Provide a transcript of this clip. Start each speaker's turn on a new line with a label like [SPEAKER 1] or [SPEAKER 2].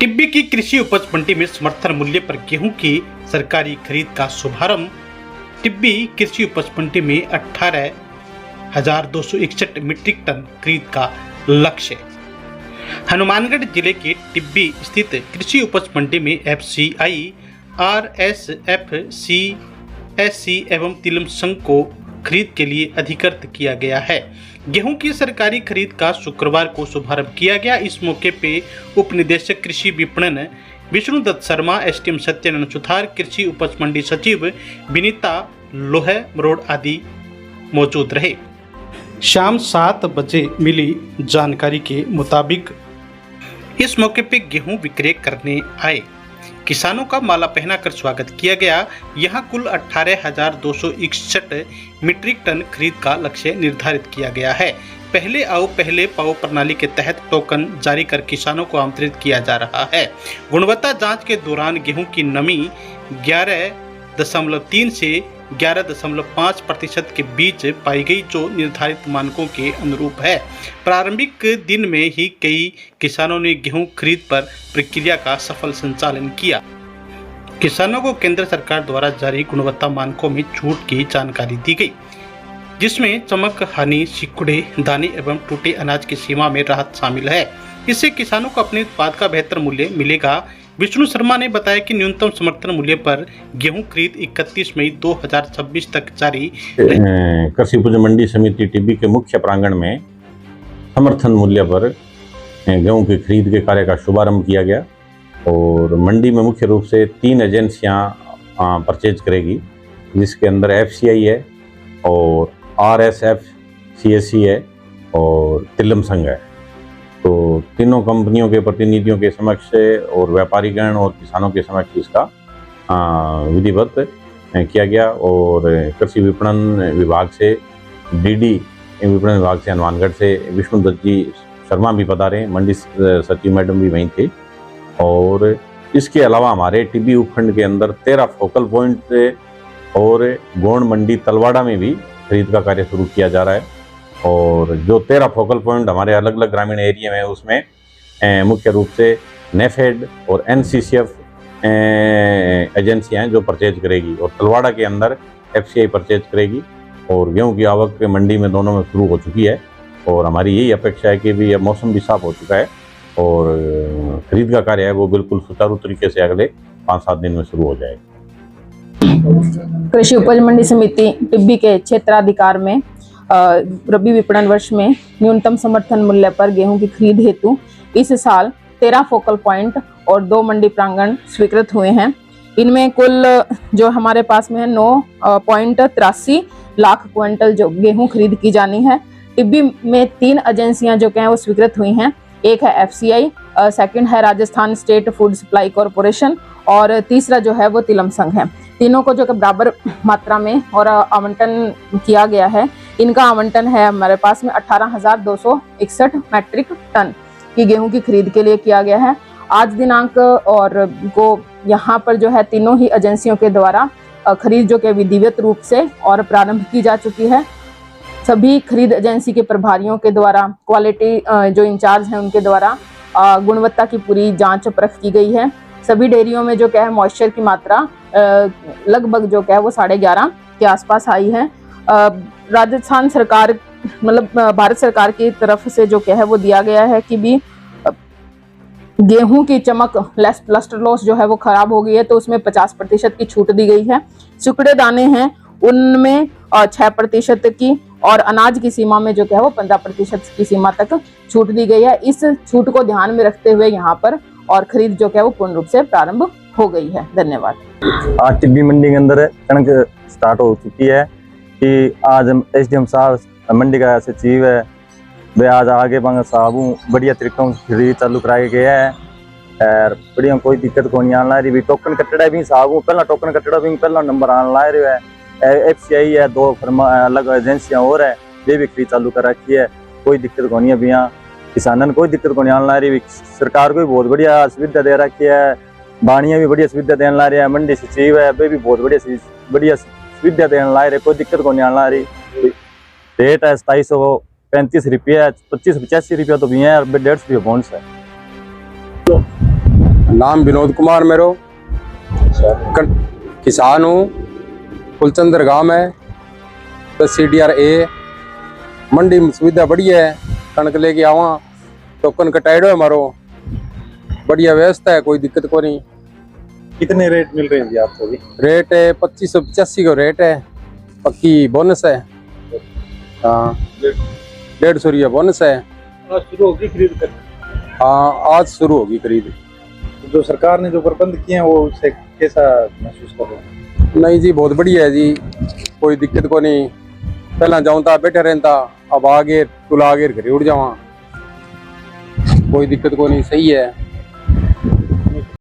[SPEAKER 1] टिब्बी की कृषि उपज मंडी में समर्थन मूल्य पर गेहूं की सरकारी खरीद का शुभारंभ। टिब्बी कृषि उपज मंडी में 18,261 मीट्रिक टन खरीद का लक्ष्य। हनुमानगढ़ जिले के टिब्बी स्थित कृषि उपज मंडी में FCI, RSF, CSC एवं तिलम संघ को खरीद के लिए अधिकृत किया गया है। गेहूं की सरकारी खरीद का शुक्रवार को शुभारंभ किया गया। इस मौके पे उप निदेशक कृषि विपणन विष्णुदत्त शर्मा, SDM सत्यानंद सुथार, कृषि उपज मंडी सचिव विनीता लोहे मरोड़ आदि मौजूद रहे। शाम 7 बजे मिली जानकारी के मुताबिक इस मौके पे गेहूं विक्रय करने आए किसानों का माला पहनाकर स्वागत किया गया। यहां कुल 18,261 मीट्रिक टन खरीद का लक्ष्य निर्धारित किया गया है। पहले आओ पहले पाओ प्रणाली के तहत टोकन जारी कर किसानों को आमंत्रित किया जा रहा है। गुणवत्ता जांच के दौरान गेहूं की नमी 11.3 से 11.5% के बीच पाई गई, जो निर्धारित मानकों के अनुरूप है। प्रारंभिक दिन में ही कई किसानों ने गेहूं खरीद पर प्रक्रिया का सफल संचालन किया। किसानों को केंद्र सरकार द्वारा जारी गुणवत्ता मानकों में छूट की जानकारी दी गई, जिसमें चमक, हानि, सिकुड़े, दाने एवं टूटे अनाज की सीमा में राहत शामिल है। इससे किसानों को अपने उत्पाद का बेहतर मूल्य मिलेगा। विष्णु शर्मा ने बताया कि न्यूनतम समर्थन मूल्य पर गेहूं खरीद 31 मई 2026 तक जारी।
[SPEAKER 2] कृषि उपज मंडी समिति टिब्बी के मुख्य प्रांगण में समर्थन मूल्य पर गेहूं की खरीद के कार्य का शुभारंभ किया गया और मंडी में मुख्य रूप से 3 एजेंसियां परचेज करेगी, जिसके अंदर FCI है और RSF, CSC है और तिलम संघ है। तो तीनों कंपनियों के प्रतिनिधियों के समक्ष और व्यापारीगण और किसानों के समक्ष इसका विधिवत किया गया और कृषि विपणन विभाग से DD विपणन विभाग से हनुमानगढ़ से विष्णुदत्त जी शर्मा भी पधारे, मंडी सचिव मैडम भी वहीं थे। और इसके अलावा हमारे टिब्बी उपखंड के अंदर 13 फोकल पॉइंट और गोंड मंडी तलवाड़ा में भी खरीद का कार्य शुरू किया जा रहा है। और जो 13 फोकल पॉइंट हमारे अलग अलग ग्रामीण एरिया में, उसमें मुख्य रूप से नेफेड और NCCF एजेंसियां हैं जो परचेज करेगी और तलवाड़ा के अंदर FCI परचेज करेगी। और गेहूं की आवक मंडी में दोनों में शुरू हो चुकी है और हमारी यही अपेक्षा है कि भी अब मौसम भी साफ हो चुका है और खरीद का कार्य है वो बिल्कुल सुचारू तरीके से अगले 5-7 दिन में शुरू हो जाएगा।
[SPEAKER 3] कृषि उपज मंडी समिति टिब्बी के क्षेत्राधिकार में रबी विपणन वर्ष में न्यूनतम समर्थन मूल्य पर गेहूं की खरीद हेतु इस साल 13 फोकल पॉइंट और 2 मंडी प्रांगण स्वीकृत हुए हैं। इनमें कुल जो हमारे पास में है 9.83 लाख क्विंटल जो गेहूं खरीद की जानी है। टिब्बी में 3 एजेंसियां जो हैं वो स्वीकृत हुई हैं। एक है FCI, सेकंड है Rajasthan state food supply corporation और तीसरा जो है वो तिलम संघ है। तीनों को जो कि बराबर मात्रा में और आवंटन किया गया है। इनका आवंटन है हमारे पास में 18,261 मैट्रिक टन की गेहूं की खरीद के लिए किया गया है। आज दिनांक और को यहाँ पर जो है तीनों ही एजेंसियों के द्वारा खरीद जो कि विधिवत रूप से और प्रारंभ की जा चुकी है। सभी खरीद एजेंसी के प्रभारियों के द्वारा, क्वालिटी जो इंचार्ज हैं उनके द्वारा गुणवत्ता की पूरी जांच परख की गई है। सभी डेयरियों में जो क्या है मॉइस्चर की मात्रा लगभग जो क्या है वो 11.5 के आसपास आई है। राजस्थान सरकार मतलब भारत सरकार की तरफ से जो क्या है वो दिया गया है कि भी गेहूं की चमक लस्टर लॉस जो है वो खराब हो गई है, तो उसमें 50% की छूट दी गई है। सिकुड़े दाने हैं उनमें 6% की और अनाज की सीमा में जो क्या है वो 15% की सीमा तक छूट दी गई है। इस छूट को ध्यान में रखते हुए यहाँ पर और खरीद जो क्या है वो पूर्ण रूप से प्रारंभ हो गई है। धन्यवाद।
[SPEAKER 4] आज टिब्बी मंडी के अंदर कणक स्टार्ट हो चुकी है कि आज SDM साहब मंडी का सचिव है वे आज आगे बंग साहब बढ़िया तरीकों से खरीद चालू कराया गया है और बढ़िया कोई दिक्कत को नहीं आने ला रही। भी टोकन कटड़ा भी साहब पहला टोकन कटड़ा भी पहला नंबर आने ला रहे है। FCI है, 2 अलग एजेंसियां और है वे भी खरीद चालू कर रखी है। कोई दिक्कत को नहीं है। भैया किसानों कोई दिक्कत को नहीं आने ला रही। सरकार को भी बहुत बढ़िया सुविधा दे रखी है, बाणियां भी बढ़िया सुविधा देने ला रही है, मंडी सचिव है वे भी बहुत बढ़िया सुविधा देने ला रहे। कोई दिक्कत को नहीं आने ला रही। रेट है 2735 रुपये, 2585 रुपया तो भी है और 150 रुपये बोनस है।
[SPEAKER 5] नाम विनोद कुमार मेरो, किसान हूँ, कुलचंद्र गांव है, 10 CDR A। मंडी में सुविधा बढ़िया है, कणक लेके आवा टोकन कटाइडो है मारो, बढ़िया व्यवस्था है, कोई दिक्कत को नहीं।
[SPEAKER 6] कितने रेट मिल रहे हैं जी आपको भी?
[SPEAKER 5] रेट है 2585 का रेट है, पक्की बोनस है। हाँ, 150 रुपया बोनस है।
[SPEAKER 6] आज शुरू होगी खरीद कर?
[SPEAKER 5] हाँ, आज शुरू होगी खरीद।
[SPEAKER 6] जो सरकार ने जो प्रबंध किए हैं वो उससे कैसा महसूस कर रहे हैं?
[SPEAKER 5] नहीं जी, बहुत बढ़िया है जी, कोई दिक्कत को नहीं। पहला जाऊँ था बैठे रहता, अब आगे तुला आगे घरे उड़ जावा, कोई दिक्कत को नहीं, सही है।